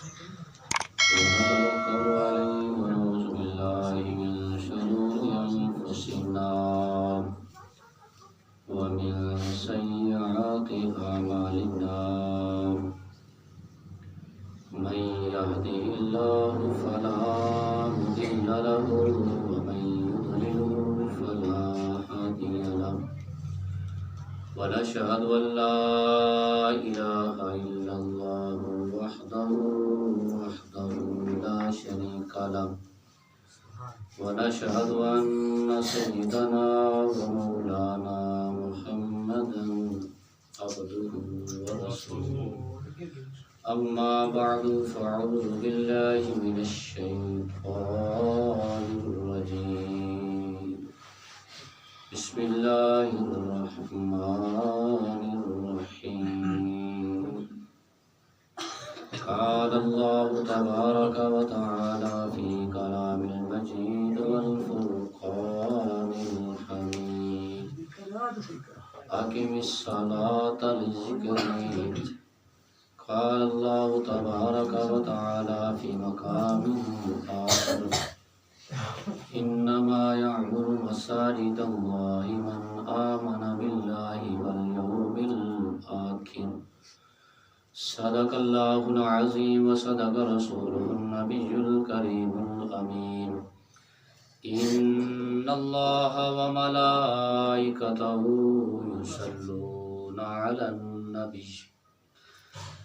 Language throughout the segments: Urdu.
ونتوكل عليه ونعوذ بالله من شرور أنفسنا ومن سيئات أعمالنا من يهده الله فلا مضل له ومن يضلل فلا هادي له ونشهد أن لا إله إلا الله وحده لا شريك له ونشهد أن سيدنا ومولانا محمدا عبده ورسوله أما بعد فأعوذ بالله من الشيطان الرجيم بسم الله الرحمن الرحيم قال الله تبارك وتعالى في كلام المجيد والفرقان الحميد أقم الصلاة لذكري قال الله تبارك وتعالى في مقام آخر إنما يعمر مساجد الله من آمن بالله واليوم الآخر صدق الله العظيم وصدق رسوله النبي الكريم الأمين إن الله وملائكته يصلون على النبي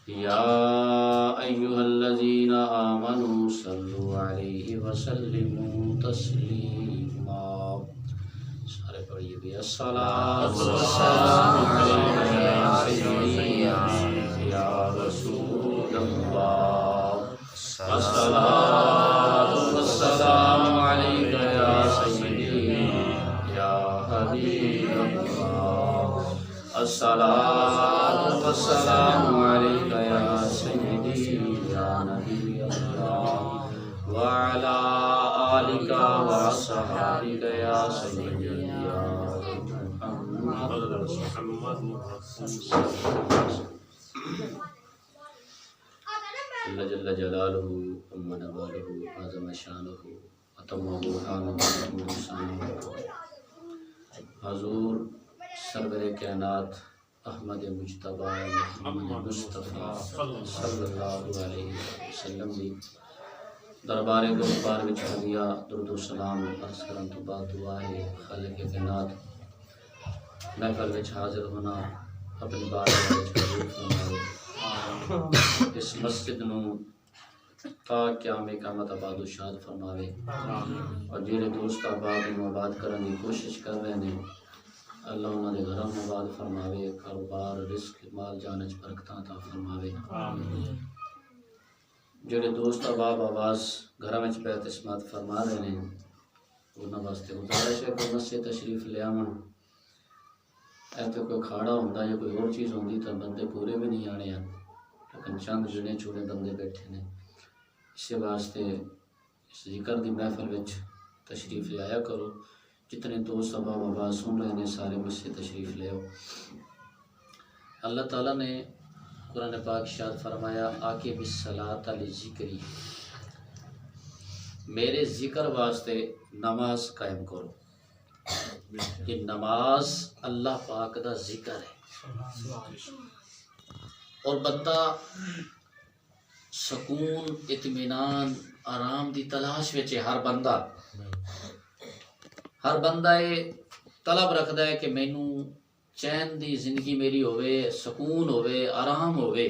يا أيها الذين آمنوا صلوا عليه وسلموا تسليما سارے پڑھیے بھی الصلاة والسلام عليك يا سيدي يا رسول الله الصلاة والسلام عليك يا سيدي يا حبيب الله الصلاة والسلام عليك يا سيدي يا نبي الله وعلى آلك وأصحابك يا سيدي يا محمد اللہ جل جلالہ ثم نوالہ عظم شانہ اتم برہانہ حضور سرور کائنات احمد مجتبی محمد مصطفیٰ صلی اللہ علیہ وسلم دی دربار گفتار وچ ہدیہ درود و سلام عرض کرن تو بعد دعا ہے خالق کائنات محفل وچ حاضر ہونا اپنی بات وچ قبول فرمائے اس مسجد نو تا قیام قیامت آباد و شاد فرماوے اور جڑے دوست آباد نو آباد کرن دی کوشش کر رہے ہیں اللہ انہاں دے گھراں نو آباد فرماوے کاروبار رزق مال جان وچ برکتاں عطا فرماوے جڑے دوست احباب آواز گھراں وچ بیعت اسمات فرما رہے ہیں انہاں واسطے گزارش ہے کہ مسجد تشریف لے آون ایتھے کوئی کھاڑا ہوندا یا کوئی اور چیز ہوندی تو بندے پورے بھی نہیں آنے ہیں لیکن چند جنے چھوڑے بندے بیٹھے نے اس واسطے اس ذکر دی محفل وچ تشریف لے آیا کرو جتنے دوست احباب آواز سن رہے ہیں سارے مسجد تشریف لے آؤ اللہ تعالیٰ نے قرآن پاک ارشاد فرمایا آکے بالصلاۃ لذکری میرے ذکر واسطے نماز قائم کرو یہ نماز اللہ پاک دا ذکر ہے اور بندہ سکون اطمینان آرام دی تلاش وچ ہر بندہ یہ طلب رکھدا ہے کہ مینوں چین دی زندگی میری ہوئے سکون ہوئے آرام ہوئے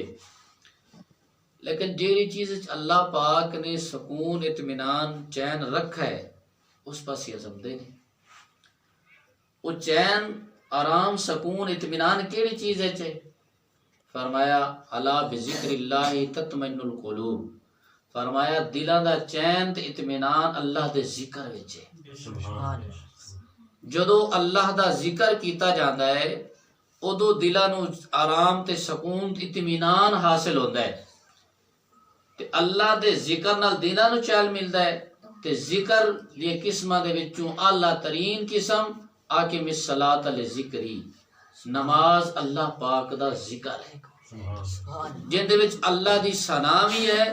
لیکن جیڑی چیز اللہ پاک نے سکون اطمینان چین رکھا ہے اس پاس عزم دے نہیں وہ چین آرام سکون اطمینان کیڑی چیز ہے چاہے فرمایا الا بذکر اللہ تطمئن القلوب فرمایا دلاں دا چین تے اطمینان اللہ دے ذکر وچ ہے جدو اللہ دا ذکر کیتا جاندا ہے ادو دلاں نو آرام تے سکون تے اطمینان حاصل ہوندا ہے تے اللہ دے ذکر نال دلاں نو چین ملدا ہے تے ذکر دی قسماں دے وچوں اعلی ترین قسم آکم الصلاۃ لذکری نماز اللہ پاک دا ذکر ہے جن دے وچ اللہ دی ثنا بھی ہے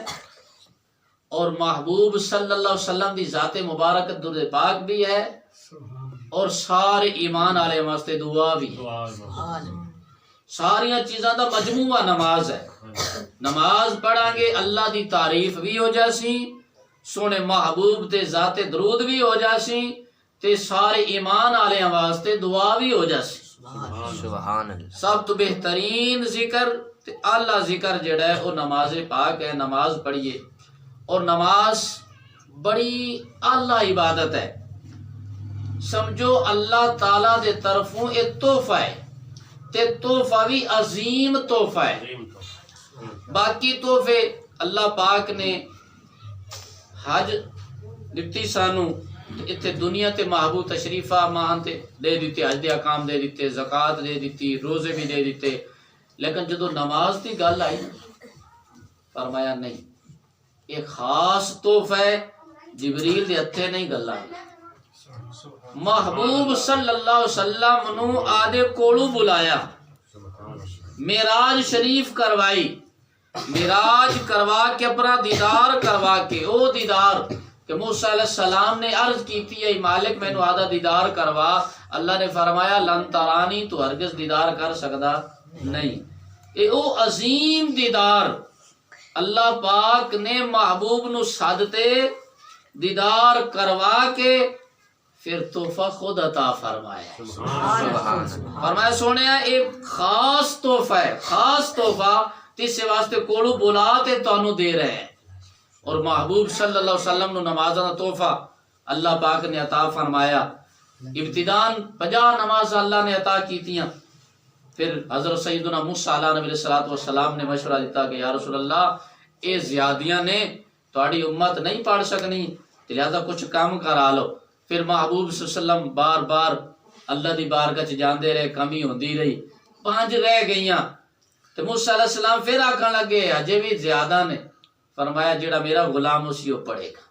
اور محبوب صلی اللہ علیہ وسلم دی ذات مبارک درود پاک بھی ہے اور سارے ایمان والے واسطے دعا بھی ساریاں چیزاں دا مجموعہ نماز ہے نماز پڑھا گے اللہ دی تعریف بھی ہو جاسی سونے محبوب تے ذات درود بھی ہو جاسی تے سارے ایمان والے واسطے دعا بھی ہو جاسی سبحان اللہ سب تو بہترین ذکر تے اعلیٰ ذکر جڑا ہے وہ نماز پاک ہے نماز پڑھیے اور نماز بڑی اعلیٰ عبادت ہے سمجھو اللہ تعالیٰ دے طرفوں ایک تحفہ ہے تے تحفہ بھی عظیم تحفہ ہے باقی تحفے اللہ پاک نے حج دتی سانو اتنے دنیا تے محبوب تشریفہ مان تے دے دیتے حج دے احکام دے دیتے زکوٰۃ دے دیتی روزے بھی دے دیتے لیکن جدو نماز دی گل آئی فرمایا نہیں ایک خاص تحفہ ہے جبریل دے ہتھے نہیں گل آئی محبوب صلی اللہ علیہ وسلم نو آدھے کولو بلایا معراج شریف کروائی معراج کروا کے اپنا دیدار کروا کے او دیدار کہ موسیٰ علیہ السلام نے عرض کی تھی اے مالک میں نو آدھا دیدار کروا اللہ نے فرمایا لن ترانی تو ہرگز دیدار کر سکتا نہیں اے او عظیم دیدار اللہ پاک نے محبوب نو سادتے دیدار کروا کے پھر تحفہ خود عطا فرمایا فرمایا سونے ایک خاص تحفہ ہے خاص تحفہ تیسے واسطے کولو بلا تے تانوں دے رہے ہیں اور محبوب صلی اللہ علیہ وسلم نو نمازاں دا تحفہ اللہ پاک نے عطا فرمایا ابتدان 50 نماز اللہ نے عطا کیتیاں پھر حضرت سیدنا موسیٰ علیہ نبی صلی اللہ علیہ وسلم نے مشورہ دیتا کہ یا رسول اللہ اے زیادیاں نے تہاڈی امت نہیں پڑھ سکنی لہذا کچھ کام کرا لو پھر محبوب صلی اللہ علیہ وسلم بار بار اللہ دی بارگاہ چ جاندے رہے کمی ہوندی رہی 5 رہ گئیاں تو موسیٰ علیہ السلام پھر آکھن لگے اجے بھی زیادہ نے فرمایا جڑا میرا غلام اسی وہ پڑھے گا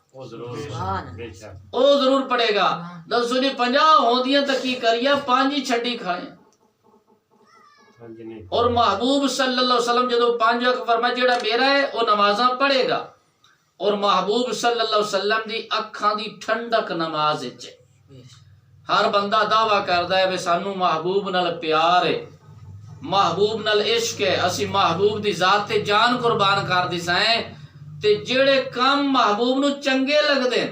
او ضرور پڑھے گا دسو جی 50 ہوندیاں تو کی کریا 5 ہی چھڈی کھائے اور محبوب صلی اللہ علیہ وسلم جدو 5 وقت فرمایا جڑا میرا ہے وہ نمازاں پڑھے گا اور محبوب صلی اللہ علیہ وسلم دی اکھاں دی ٹھنڈک نماز وچ ہر بندہ دعویٰ کردا ہے کہ سانو محبوب نال پیار ہے محبوب نال عشق ہے اسی محبوب دی ذات تے جان قربان کر دی سائیں تے جڑے کام محبوب نو چنگے لگدے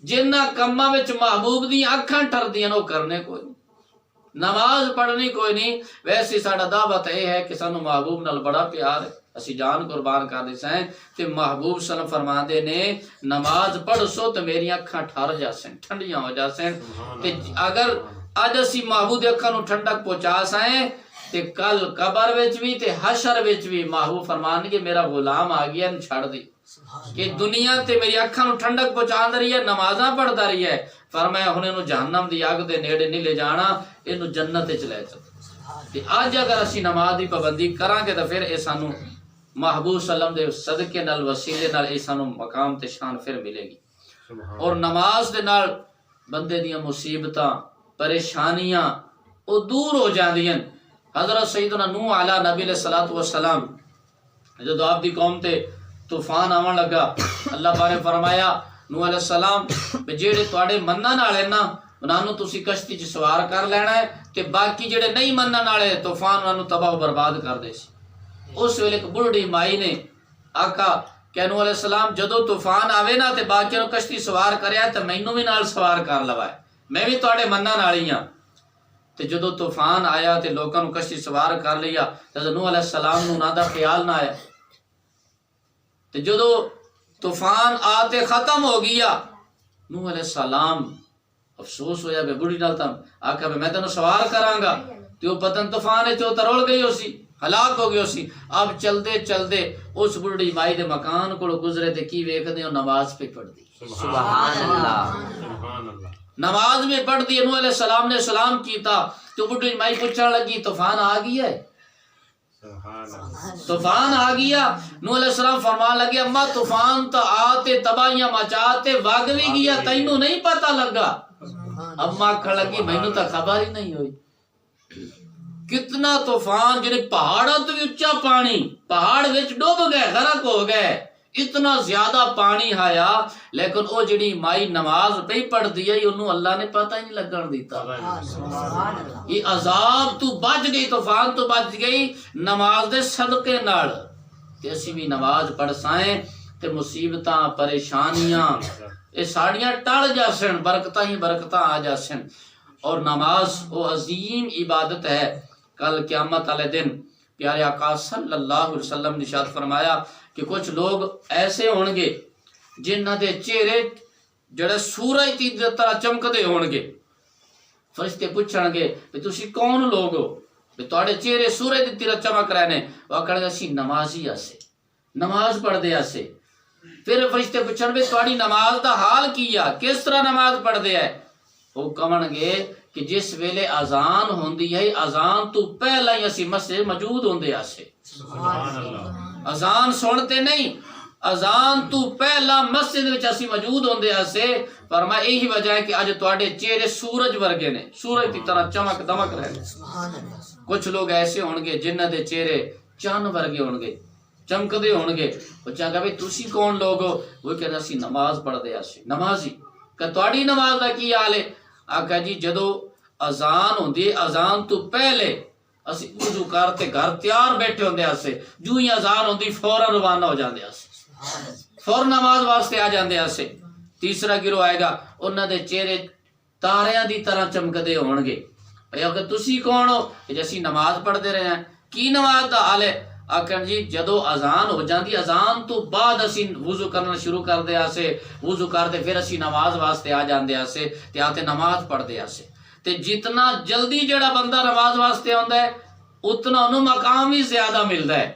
جنہ کماں وچ محبوب دی اکھاں ٹردیاں او کرنے کوئی نماز پڑھنی کوئی نہیں ویسے ساڈا دعوت یہ ہے کہ سانو محبوب نال بڑا پیار ہے اسی جان قربان کر دی سائیں تے محبوب صلی اللہ علیہ وسلم فرماندے نے نماز پڑھ سو تے میری اکھاں ٹھر جاسیں ٹھنڈیاں ہو جاسیں تے اگر اج اسی محبوب دی اکھاں نو ٹھنڈک پہنچا سائیں تے کل قبر وچ بھی تے حشر وچ بھی محبوب فرمان کہ میرا غلام آ گیا نو چھڑ دی کہ دنیا تے میری اکھاں نو ٹھنڈک پہنچان رہی ہے نمازاں پڑھدا رہی ہے فرمایا ہن اینو جہنم دی اگ دے نیڑے نہیں لے جانا اینو جنت وچ لے چلو تے اج اگر اسی نماز دی پابندی کراں گے تے پھر اے سانو محبوب صلی اللہ علیہ وسلم دے صدقے نال وسیلے نال اے سانو مقام تے شان پھر ملے گی اور نماز دے نال بندے دیاں مصیبتاں پریشانیاں او دور ہو جاندیاں حضرت سیدنا نوح علیہ نبی علیہ الصلوۃ والسلام جدو آپ دی قوم تے طوفان آون لگا اللہ پاک نے فرمایا نوح علیہ السلام جڑے تواڈے منن والے نا انہاں نو تسی کشتی چ سوار کر لینا ہے تے باقی جڑے نہیں منن والے طوفان انہاں نو تباہ و برباد کر دے سی اس ویلے ایک بڑھڑی مائی نے آقا کہ نوح علیہ السلام جدو طوفان آوے نا تے باقیاں نو کشتی سوار کریا تے مینوں بھی نال سوار کر لوائے میں بھی تواڈے منن والی ہاں تے جدو طوفان آیا تے لوکاں نو کشتی سوار کر لیا تے نوح علیہ السلام نو نہ دا خیال نہ آیا تے جدو طوفان آتے ختم ہو گیا نوح علیہ السلام افسوس ہویا کہ بڑھی نال تم آکھا میں تینوں سوار کراں گا تے او پتن طوفان وچ ترول گئی ہو سی ہلاک ہو گئی ہو سی اب چلدے چلدے اس بڑھی مائی دے مکان کول گزرے تے کی ویکھدے او نماز پہ پڑھدی سبحان اللہ نماز میں پڑھ دی نوح علیہ السلام نے سلام کیتا تو بڑھی مائی پوچھنے لگی طوفان آ گیا ہے طوفان آ گیا نوح علیہ السلام فرمان لگے اما طوفان تو آتے تباہیاں مچاتے وگ بھی گیا تینوں نہیں پتہ لگا اما کھڑ لگی مینوں تو خبر ہی نہیں ہوئی کتنا طوفان جنہیں پہاڑوں تو بھی اچھا پانی پہاڑ وچ ڈوب گئے غرق ہو گئے اتنا زیادہ پانی آیا لیکن وہ جڑی مائی نماز پہ پڑھ دی ہے انہوں اللہ نے پتہ ہی نہیں لگن دیتا. یہ عذاب تو بچ گئی، طوفان تو بچ گئی نماز دے صدقے نال. تے اسی بھی نماز پڑھ سائیں تے مصیبتاں پریشانیاں یہ ساڑیاں ٹل جاسن، برکتاں ہی برکتاں آ جاسن. اور نماز وہ عظیم عبادت ہے. کل قیامت والے دن پیارے آقا صلی اللہ علیہ وسلم نے ارشاد فرمایا کہ کچھ لوگ ایسے ہون گے جنہاں دے چہرے جڑے سورج دی طرح چمکدے ہون گے. فرشتے پوچھن گے کہ تسی کون لوگ ہو کہ تواڈے چہرے سورج دی طرح چمک رہے نے؟ وہ آکھن گے اسی نمازی آسے، نماز پڑھ دے آسے. پھر فرشتے پوچھن گے تواڈی نماز دا حال کیا، کس طرح نماز پڑھ دے ہے؟ وہ کہن گے کہ جس ویلے اذان ہوندی ہے اذان تو پہلا ہی اسی مسجد موجود ہوندے آسے. اذان سنتے نہیں، اذان تو پہلا مسجد وچ اسی موجود ہوندے آسے. فرمایا یہی وجہ ہے کہ اج تواڈے چہرے سورج ورگے نے، سورج دی طرح چمک دمک رہے نے. کچھ لوگ ایسے ہون گے جنہاں دے چہرے چاند ورگے ہون گے، چمکدے ہون گے. پوچھا کہ بھئی تسی کون لوگ ہو؟ وہ کہتے اسی نماز پڑھ دے آسے، نمازی. کہ تواڈی نماز دا کی حال ہے؟ آقا جی جدو اذان ہوندی اذان تو پہلے اسی وضو کرتے گھر تیار بیٹھے ہوندے آسے، جو ہی اذان ہوندی فوراً روانہ ہو جاندے آسے، فوراً نماز واسطے آ جاندے آسے. تیسرا گروہ آئے گا انہاں دے چہرے تاریاں دی طرح چمکدے ہون گے. بھئی اگر تسی کون ہو؟ کہ جیسی نماز پڑھ دے رہے ہیں. کی نماز دا حال ہے؟ آکھن جی جدو اذان ہو جاندی اذان تو بعد اسی وضو کرنا شروع کر دے آسے، وضو کر دے پھر اسی نماز واسطے آ جاندے آسے تے آتے نماز پڑھ دے آسے. تے جتنا جلدی جڑا بندہ نماز واسطے آندا ہے اتنا انہوں مقام بھی زیادہ ملدا ہے.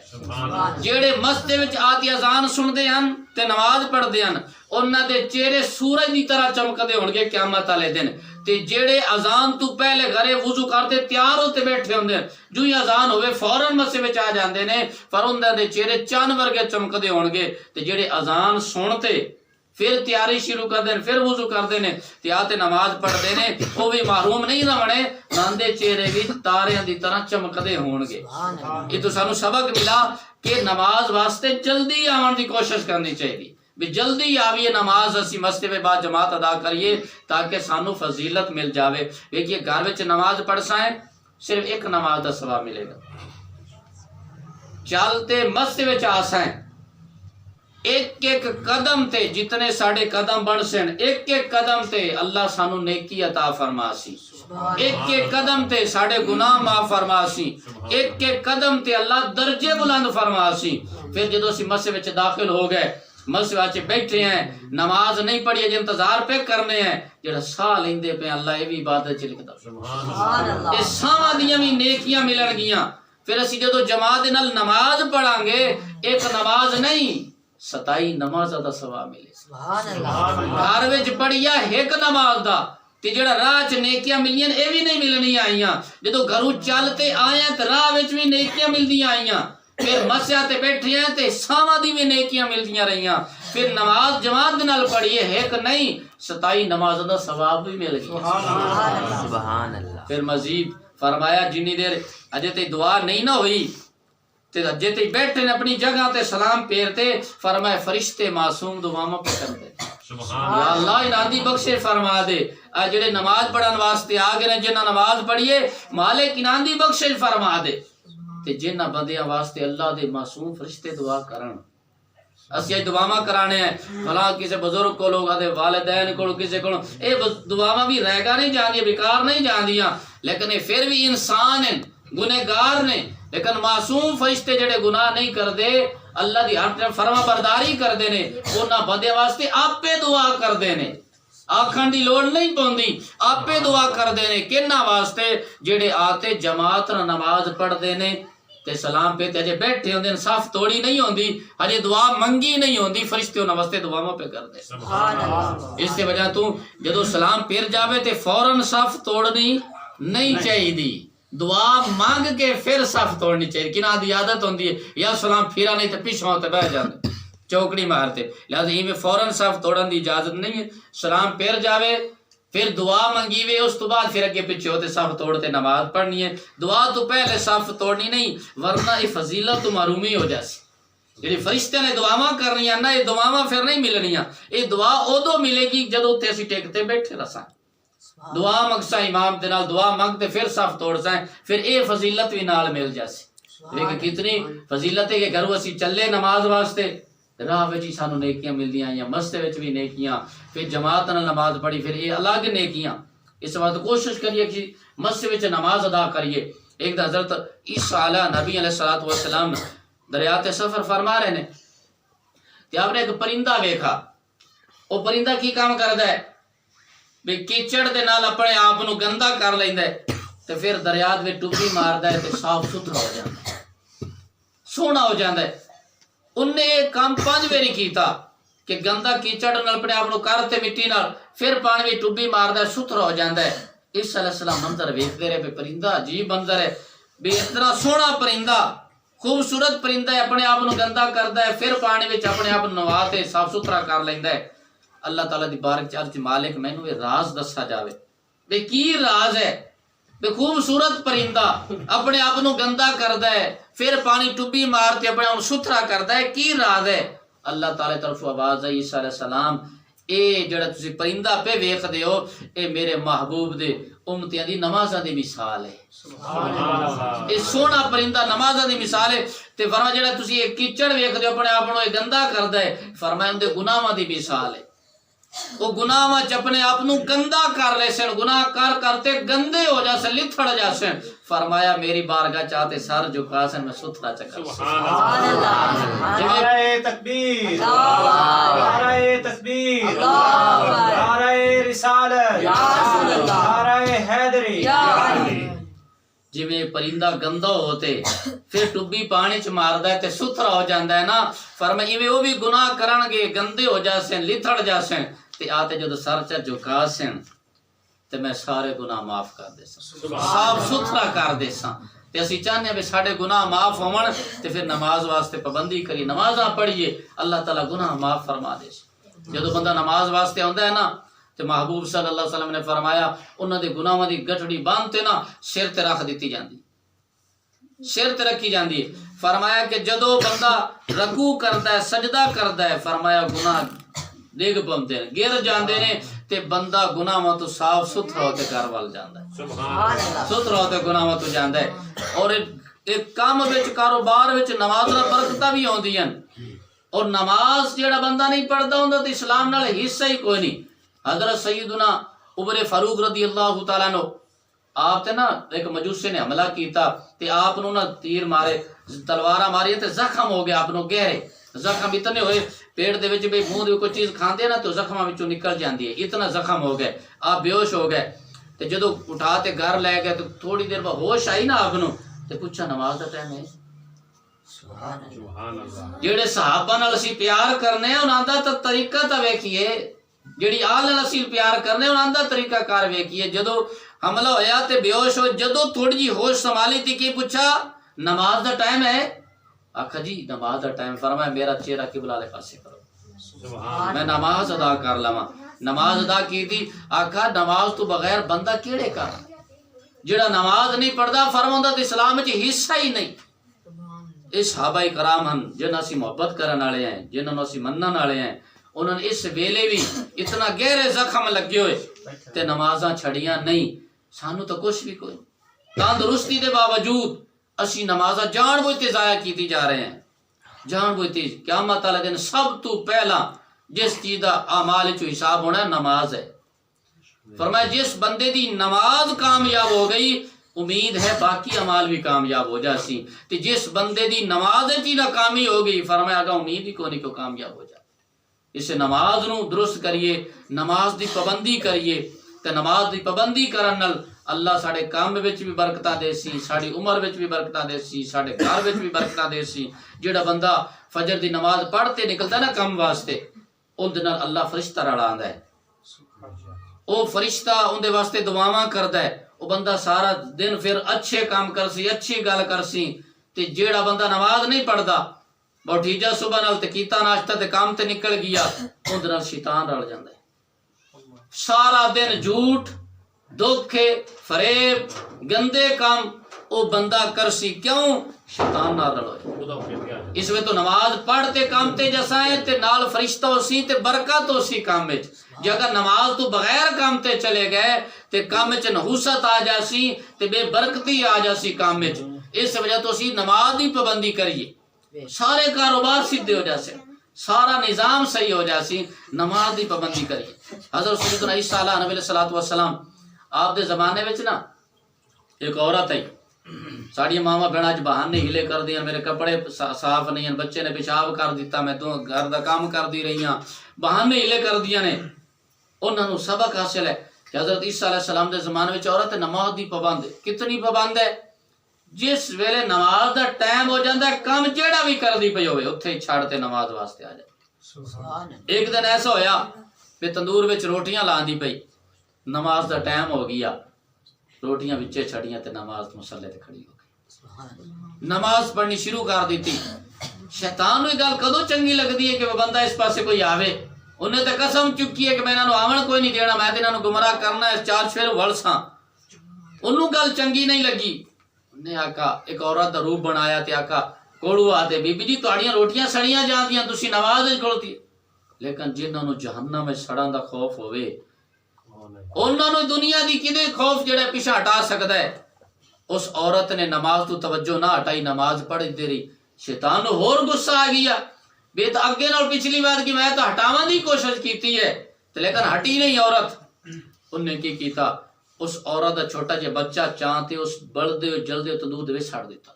جڑے مسجد وچ آتی اذان سندے ہن تے نماز پڑھدے ہن انہاں دے چہرے سورج دی طرح چمکدے ہون گے قیامت والے دن. تے جڑے اذان تو پہلے گھرے وضو کرتے تیار ہوتے بیٹھے ہوندے جو ہی اذان ہوئے فوراً مسجد وچ آ جاندے نے پر انہاں دے چہرے چاند ورگے چمکدے ہون گے. تے جڑے اذان سنتے پھر تیاری شروع کر دیں پھر وضو کر دیں تے آتے نماز پڑھ دیں وہ بھی محروم نہیں رہنے، ناندے چہرے بھی تاریاں دی طرح چمکدے ہون گے. یہ تو سانو سبق ملا کہ نماز واسطے جلدی آون دی کوشش کرنی چاہیے، بھی جلدی آئیے نماز اسی مسجد میں بعد جماعت ادا کریے تاکہ سانو فضیلت مل جاوے. دیکھیے گھر وچ نماز پڑھ سائیں صرف ایک نماز دا ثواب ملے گا. چلتے مسجد وچ آ سائیں ایک ایک قدم تے جتنے ساڑے قدم بڑھ سن ایک ایک قدم تے اللہ سانو نیکی عطا فرماسی، ایک ایک قدم تے ساڑے گناہ معاف فرماسی، ایک ایک قدم تے اللہ درجے بلند فرماسی. پھر جدو اسی مسجد وچ داخل ہو گئے مسجد وچ بیٹھے ہیں نماز نہیں پڑھی جی انتظار پہ کرنے ہیں جڑا ساہ لیندے پہ اللہ یہ بھی عبادت چ لکھدا یہ ساواں دیاں بھی نیکیاں ملن گیاں. پھر اسی جدو جماعت نال نماز پڑھاں گے ایک نماز نہیں 27 نماز دا ثواب ملے. گھر وچ پڑھیا ایک نماز دا تے جڑا راہ چ نیکیاں ملیاں اے بھی نہیں ملنی آئیاں. جدو گھروں چلتے آئے تے راہ وچ بھی نیکیاں ملدیاں آئیاں. پھر مسجد تے بیٹھے ہیں تے ساواں دی بھی نیکیاں ملدیاں رہیاں. پھر نماز جماعت دے نال پڑھیے ایک نہیں 27 نماز دا ثواب بھی مل گیا. سبحان اللہ. پھر مزید فرمایا جنی دیر اجے تے دعا نہیں نہ ہوئی تے اجے تے بیٹھے نے اپنی جگہ تے سلام پھیرتے فرمایا فرشتے معصوم دعاواں پہ کرتے یا اللہ انہاں دی بخشش فرما دے. اے جڑے نماز پڑھن واسطے آ گئے جنہاں نماز پڑھیے مالک انہاں دی بخشش فرما دے. تے جنہاں بندیاں واسطے اللہ دے معصوم فرشتے دعا کرن اسی دعاواں کرانے ہیں بھلا کسی بزرگ کو لوگ آدھے والدین کو کسی کو اے دعاواں بھی رہ گا نہیں جاندیاں بیکار نہیں جاندیاں لیکن پھر بھی انسان ہیں گنہگار نے لیکن معصوم فرشتے جڑے گناہ نہیں کر دے اللہ دی ہر فرما برداری کر دے نے انہاں بندے واسطے آپے دعا کر دے نے آکھن دی لوڑ نہیں پوندی آپے دعا کر دے نے کنہ واسطے جڑے آتے جماعت نماز پڑھ دے نے تے سلام پہ تے بیٹھے ہوندے صف توڑی نہیں ہوندی ہجے دعا منگی نہیں ہوندی فرشتے انہاں واسطے دعاواں پہ کر دے. اس سے وجہ تو جدو سلام پھر جاوے تے فوراً صف توڑنی نہیں چاہیے دعا مانگ کے پھر صف توڑنی چاہیے. کنہ دی عادت ہوندی ہے یا سلام پھرا نہیں تے پیچھے تے بیٹھ جاندے چوکڑی مارتے لہذا یہ فوراً صف توڑن دی اجازت نہیں ہے. سلام پھر جاوے پھر دعا منگی وے اس تو بعد پھر اگے پیچھے ہوتے صف توڑتے نماز پڑھنی ہے. دعا تو پہلے صف توڑنی نہیں ورنہ یہ فضیلت تو محرومی ہو جاسی. جی فرشتے نے دعاواں کرنیاں نا، یہ دعاواں پھر نہیں ملنیاں، یہ دعا ادو ملے گی جدو اتنے اسی ٹیکتے بیٹھے رساں، دعا منگسا امام دے نال، دعا منگتے پھر صف توڑ سائیں، پھر اے فضیلت بھی نال مل جاسی۔ لیکن کتنی فضیلت ہے کہ گھروں اسی چلے نماز واسطے، راہ وچ ہی سانو نیکیاں ملدیاں یا مسجد وچ بھی نیکیاں، پھر جماعت نال نماز پڑھی، پھر یہ الگ نیکیاں۔ اس وقت کوشش کریے کہ مسجد وچ نماز ادا کریے۔ ایک دا حضرت عیسیٰ علیہ نبی علیہ الصلوۃ والسلام دریات سفر فرما رہے ہیں کہ آپ نے ایک پرندہ دیکھا، وہ پرندہ کی کام کردا ہے بے کیچڑ دے نال اپنے آپ نو گندا کر لیندا ہے تے پھر دریات وچ ٹبی ماردا ہے تے صاف ستھرا ہو جاندا ہے، سونا ہو جاندا ہے۔ انہیں یہ کام 5 واری کیتا کہ گندا کیچڑ نال اپنے آپ نو کرتے مٹی نال، پھر پانی وچ ٹبی ماردا ہے، ستھرا ہو جاندا ہے۔ عیسیٰ علیہ السلام منظر ویکھدے رہے، پرندہ عجیب منظر ہے، بے اتنا سونا پرندہ، خوبصورت پرندہ ہے، اپنے آپ نو گندا کردا ہے، پھر پانی وچ اپنے آپ نو نوا تے صاف ستھرا کر لیندا ہے۔ اللہ تعالیٰ دی بارک چرچ مالک مینوں یہ راز دسا جاوے بے کی راز ہے، بے خوبصورت پرندہ اپنے آپ نو گندا کردا ہے، پھر پانی ٹبی مار کے اپنے آپ نو ستھرا کردا ہے، کی راز ہے؟ اللہ تعالیٰ طرف آواز آئی عیسیٰ علیہ السلام، اے جڑا تسی پرندہ پہ ویکھدے ہو، اے میرے محبوب دے امتیاں دی نمازاں دی مثال ہے۔ اے سونا پرندہ نمازاں دی مثال ہے۔ تے فرمایا جڑا تسی ایک کیچڑ ویکھدے ہو اپنے آپ نو گندا کردا ہے، فرمایا اون دے گناہاں دی مثال ہے، وہ گناہ وچ اپنے آپ نو گندا کر لے سن، گناہ کر کرتے گندے ہو جا سن، لتھڑ جا سن، فرمایا میری بارگاہ چاہتے سر جھکا سن، میں ستھرا چکر نعرہ تکبیر، نعرہ تکبیر، نعرہ رسالت، نعرہ حیدری۔ جی میں پرندہ گندا ہوتے پھر ٹبی پانی چ ماردا ہے تے ستھرا ہو جاندا ہے نا، فرمایا ایویں وہ بھی گناہ کرن گے، گندے ہو جا سن، لتھڑ جا سن، تے آتے جدو سر چ جھکا سن تے میں سارے گناہ معاف کر دے ساں، صاف ستھرا کر دے ساں۔ تے اسی چاہنے ہیں ساڈے گناہ معاف ہون تے پھر نماز واسطے پابندی کری، نمازاں پڑھیے، اللہ تعالیٰ گناہ معاف فرما دے سی۔ جدو بندہ نماز واسطے آندا ہے نا تے محبوب صلی اللہ علیہ وسلم نے فرمایا انہاں دے گناہاں دی گٹھڑی باندھ تے نا سر تے رکھ دتی جاندی، سر تے رکھی جاندی ہے۔ فرمایا کہ جدو بندہ رکوع کردا ہے، سجدہ کردا ہے، فرمایا گناہ ڈگ پوندے نے، گر جاندے نے، تے بندہ گناہاں تو صاف ستھرا ہوتے گھر وال جاندا ہے، ستھرا ہوتے گناہاں تو جاندا ہے۔ اور ایک کام وچ کاروبار وچ نماز نال برکتاں بھی ہوندیاں، اور نماز جیڑا بندہ نہیں پڑھدا ہوندا تے اسلام نال حصہ ہی کوئی نہیں۔ حضرت سیدنا عمر فاروق رضی اللہ تعالیٰ عنہ، آپ تے نا ایک مجوسی نے حملہ کیتا تے آپ نو نا تیر مارے، تلوارا ماری تے زخم ہو گیا، آپ نو گہرے زخم اتنے ہوئے، پیٹ دے وچ بھی منہ دے کوئی چیز کھاندے نا تو زخماں وچوں نکل جاندی ہے، اتنا زخم ہو گئے، آپ بے ہوش ہو گئے۔ تے جدو اٹھا تے گھر لے گئے تو تھوڑی دیر بعد ہوش آئی نا آپ نو تے پوچھا نماز دا ٹائم ہے؟ جڑے صحابہ نال اسی پیار کرنے انہاں دا تے طریقہ تے ویکھیے، جڑی آل نال اسی پیار کرنے انہاں دا طریقہ کار ویکھیے۔ جدو حملہ ہویا تے بے ہوش ہو، جدو تھوڑی جی ہوش سنبھالی تے کی پوچھا نماز دا ٹائم ہے؟ آکھا جی نماز دا ٹائم، فرمایا میرا چہرہ قبلہ والے پاسے کرو، میں نماز ادا کر لواں۔ نماز ادا کی تھی، آکھا نماز تو بغیر بندہ کیڑے کر، جڑا نماز نہیں پڑھدا فرماوندا تے اسلام وچ حصہ ہی نہیں۔ اس صحابہ کرام ہن جنہاں اسی محبت کرن والے ہیں، جنہاں اسی منن والے ہیں، انہوں نے اس ویلے بھی اتنا گہرے زخم لگے ہوئے تے نمازاں چھڑیاں نہیں۔ سانو تو کچھ بھی کوئی تندرستی دے باوجود اسی نمازاں جان بوجھ کے ضائع کیتی جا رہے ہیں، جان بوجھ کے۔ قیامت والے دن سب تو پہلا جس چیز دا اعمال چو حساب ہونا ہے نماز ہے۔ فرمایا جس بندے دی نماز کامیاب ہو گئی امید ہے باقی اعمال بھی کامیاب ہو جاسی، تے جس بندے دی نماز چی ناکامی ہو گئی فرمایا اگا امید ہی کوئی نہیں کو کامیاب ہو جائے۔ اس نماز نو درست کریے، نماز دی پابندی کریے، تے نماز دی پابندی کرن نال اللہ ساڑے کام وچ بھی برکتاں دے سی، ساڑی عمر وچ بھی برکتاں دے سی، ساڑے گھر وچ بھی برکتاں دے سی۔ جڑا بندہ فجر دی نماز پڑھتے نکلدا نا کم واسطے، اون دے نال اللہ فرشتہ رڑاندا ہے، او فرشتہ اون دے واسطے دعاواں کردا ہے، او بندہ سارا دن پھر اچھے کام کرسی، اچھی گل کرسی۔ تے جیڑا بندہ نماز نہیں پڑھدا بوٹھیجا صبح نال تے کیتا ناشتہ تے کام تے نکل گیا، اون دے نال شیطان رل جاندا ہے، سارا دن جھوٹ، دھوکے، فریب، گندے کام او بندہ کرسی کیوں شیطان نہ لڑو اس میں تو نماز پڑھتے کام تے جیسا ہے تے نال فرشتہ اسی تے برکت اسی کام وچ جے اگر نماز تو بغیر کام تے چلے گئے تے کام وچ نحوست آ جاسی تے بے برکتی آ جاسی کام وچ اس وجہ تو اسی نماز دی پابندی کریے سارے کاروبار سیدھے ہو جاسے سارا نظام صحیح ہو جاسی نماز دی پابندی کریے حضرت سیدنا عیسیٰ علیہ السلام آپ دے زمانے وچ نا ایک عورت ہے ساڑی ماما بہن اج بہانے ہلے کر دیا میرے کپڑے صاف نہیں ہیں بچے نے پیشاب کر دیتا میں تو گھر دا کام کر دی رہی ہاں بہانے ہلے کر دیا نے انہاں نو سبق حاصل ہے کہ حضرت عیسیٰ علیہ السلام دے زمانے وچ عورت نماز دی پابند ہے کتنی پابند ہے جس ویلے نماز دا ٹائم ہو جاندا ہے کام جیڑا بھی کر دی پئی ہوئے اوتھے ہی چھڑ تے نماز واسطے آ جائے ایک دن ایسا ہویا کہ تندور وچ روٹیاں لاندی پئی نماز دا ٹائم ہو گیا روٹیاں وچے چھڑیاں تے نماز مصلے تے کھڑی ہو گئی نماز پڑھنی شروع کر دیتی شیطان نوں گل کدوں چنگی لگدی ہے کہ وہ بندہ اس پاسے کوئی آوے انہیں تے قسم چکی ہے کہ میں انہاں نوں آون کوئی نہیں دینا میں تے انہاں نوں گمراہ کرنا ہے چار شیر ولساں انہوں گل چنگی نہیں لگی نے آقا ایک عورت دا روپ بنایا تے آقا کوڑو آتے بی بی جی تہاڑیاں روٹیاں سڑیاں جاندیاں تسی نماز وچ کھڑوتی لیکن جنہاں نوں جہنم وچ سڑن دا خوف ہوئے انہاں نوں دنیا دی کدے خوف جڑا پیچھے ہٹا سکدا ہے اس عورت نے نماز تو توجہ نہ ہٹائی نماز پڑھتی رہی شیطان نوں ہور غصہ آ گیا بے تو اگے نال پچھلی بات کی میں تو ہٹاون دی کوشش کیتی ہے لیکن ہٹی نہیں عورت انہیں کی کیتا اس عورت دا چھوٹا جہا بچہ چاہتے اس بلدے جلدے تندور دے وچ چھڑ دیتا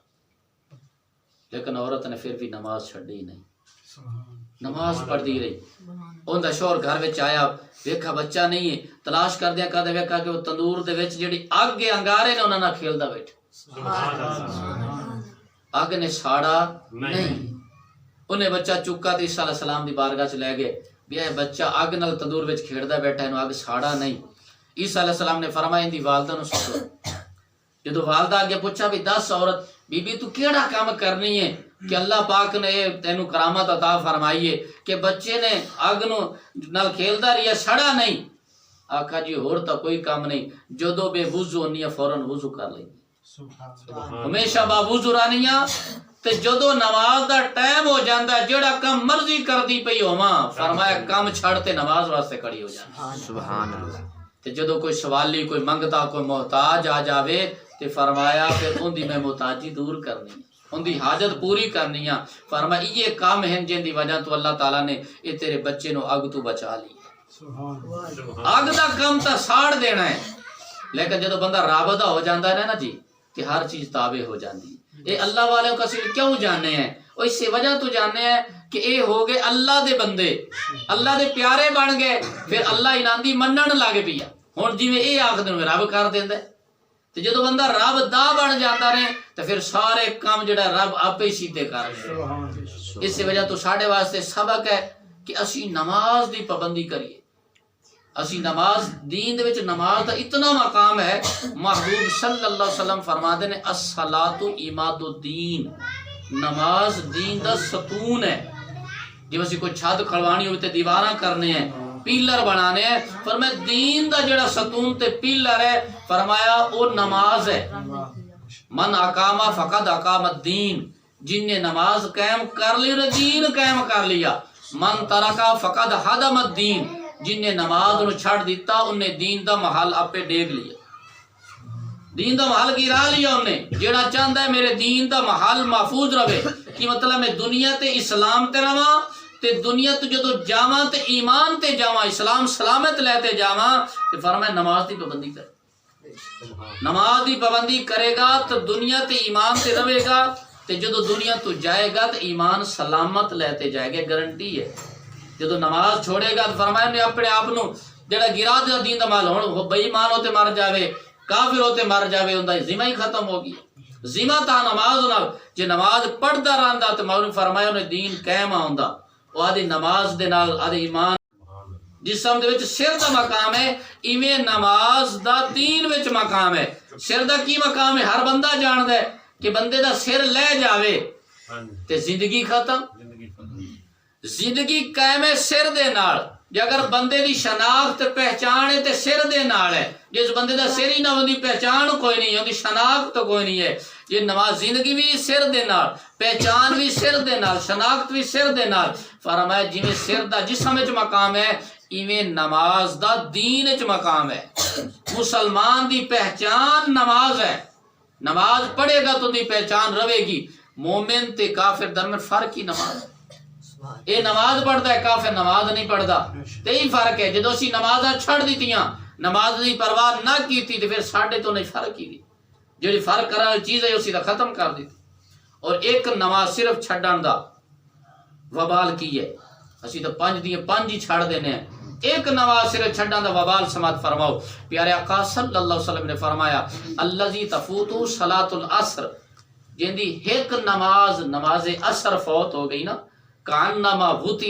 لیکن عورت نے پھر بھی نماز چھڈی نہیں نماز پڑھتی رہی ان دا شوہر گھر وچ آیا ویکھا بچہ نہیں ہے تلاش کر دیا کدے ویکھا کہ وہ تندور دے وچ جڑی اگ انگارے نے انہاں نال کھیلدا بیٹھا اگ نے ساڑا نہیں انہیں بچہ چکا تے عیسیٰ علیہ السلام دی بارگاہ چ لے گئے بھی اے بچہ اگ نال تندور وچ کھیڑدا بیٹھا اینو اگ ساڑا نہیں عیسیٰ علیہ السلام نے فرمایا ان دی والدہ نوں سدو جدو والدہ آگے پوچھا بھی 10 عورت بی بی تو کیڑا کام کرنی ہے کہ اللہ پاک نے تینو کرامت عطا فرمائیے کہ بچے نے اگ نال کھیلدا رہیا سڑا نہیں آقا جی ہور تا کوئی کام نہیں جدو بے وضو ہونی ہے فوراً وضو کر لیں ہمیشہ با وضو رانیاں تے جدو نماز دا ٹائم ہو جاندا جڑا کم مرضی کر دی پئی ہوواں فرمایا کام چھڑ تے نماز واسطے کھڑی ہو جاندی سبحان اللہ تے جدو کوئی سوالی کوئی منگتا کوئی محتاج آ جاوے تے فرمایا پھر ان دی میں محتاجی دور کرنی ہے ان دی حاجت پوری کرنی ہے فرمایا یہ کام ہیں جن دی وجہ تو اللہ تعالیٰ نے یہ تیرے بچے نو اگ تو بچا لی اگ دا کم تا ساڑ دینا ہے لیکن جدو بندہ رابطہ ہو جاندہ ہے نا جی کہ ہر چیز تابع ہو جاندی اے اللہ والے کا صرف کیوں جاننے ہیں اور اس سے وجہ تو جاننے ہیں کہ اے ہو گئے اللہ دے بندے اللہ دے پیارے بن گئے پھر اللہ انہاں دی منن لگ پیا ہن جویں اے آکھدے نے رب کر دیندا ہے تے جدوں بندہ رب دا بن جاندا رہے تے پھر سارے کام جڑا رب آپ ہی سیدھے کر دے اس سے وجہ تو ساڈے واسطے سبق ہے کہ اسی نماز دی پابندی کریے اسی نماز دین دے وچ نماز دا اتنا مقام ہے محبوب صلی اللہ علیہ وسلم فرماتے ہیں الصلاۃ عماد الدین نماز دین دا ستون ہے جب اسی کوئی چھت کھڑوانی ہوئی تے دیواراں کرنے ہیں پیلر بنانے ہیں فرمایا دین دا جڑا ستون تے پیلر ہے فرمایا او نماز ہے من اقام فقد اقام الدین جن نے نماز قائم کر لی اور دین قائم کر لیا من ترکا فقد حدم الدین جن نے نماز نو چھڑ دیتا انہیں دین دا محل اپے ڈیگ لیا دین دا محل گرا لیا انہیں جیڑا چاہتا ہے میرے دین دا محل محفوظ رہے کی مطلب میں دنیا تے اسلام تے رواں تے دنیا تو جدو جاواں تے ایمان تے جاواں اسلام سلامت لیتے جاواں تے فرمایا نماز دی پابندی کر نماز دی پابندی کرے گا تو دنیا تے ایمان تے رہے گا تے جدو دنیا تو جائے گا تو ایمان سلامت لیتے جائے گا گارنٹی ہے جدو نماز چھوڑے گا تو فرمایا نے اپنے آپ نو جڑا گرا دیا دین دا مال ہن بے ایمان ہوتے مر جاوے کافر ہوتے مر جاوے اوندا ذمہ ہی ختم ہو گیا ذمہ تا نماز نال جے نماز پڑھدا رہندا تے مولوی فرمایا نے دین قائم آوندا او آدی نماز دے نال آدی ایمان جسم دے وچ سر دا مقام ہے ایویں نماز دا دین وچ مقام ہے سر دا کی مقام ہے ہر بندہ جاندا ہے کہ بندے دا سر لے جاوے تے زندگی ختم زندگی قائم ہے سر دے نال جے اگر بندے دی شناخت پہچان ہے تے سر دے نال ہے، جس بندے دا سر ہی نہ ہوندی پہچان کوئی نہیں ہوندی، شناخت تو کوئی نہیں ہے۔ یہ نماز زندگی بھی سر دے نال، پہچان بھی سر دے نال، شناخت بھی سر دے نال۔ فرمایا جویں سر دا جسم وچ مقام ہے ایویں نماز دا دین وچ مقام ہے۔ مسلمان دی پہچان نماز ہے، نماز پڑھے گا تو دی پہچان رہے گی۔ مومن تے کافر درمیان فرق ہی نماز ہے۔ یہ نماز پڑھتا ہے، کافر نماز نہیں پڑھتا، یہی فرق ہے۔ جدو اسی نمازاں چھڑ دیتیاں، نماز دی پرواہ نہ کیتی تے پھر ساڈے تو نہیں فرق ہی دی، جڑی فرق کرن والی چیز ہے اسی دا ختم کر دیتی۔ اور ایک نماز صرف چھڈن دا وبال کی ہے، اسی تو 5 دیاں 5 ہی چھڑ دینے ہیں، ایک نماز صرف چھڈن دا وبال سماعت فرماؤ۔ پیارے آقا صلی اللہ علیہ وسلم نے فرمایا الذی تفوت صلاۃ العصر، جن دی ایک نماز عصر فوت ہو گئی نا، کانما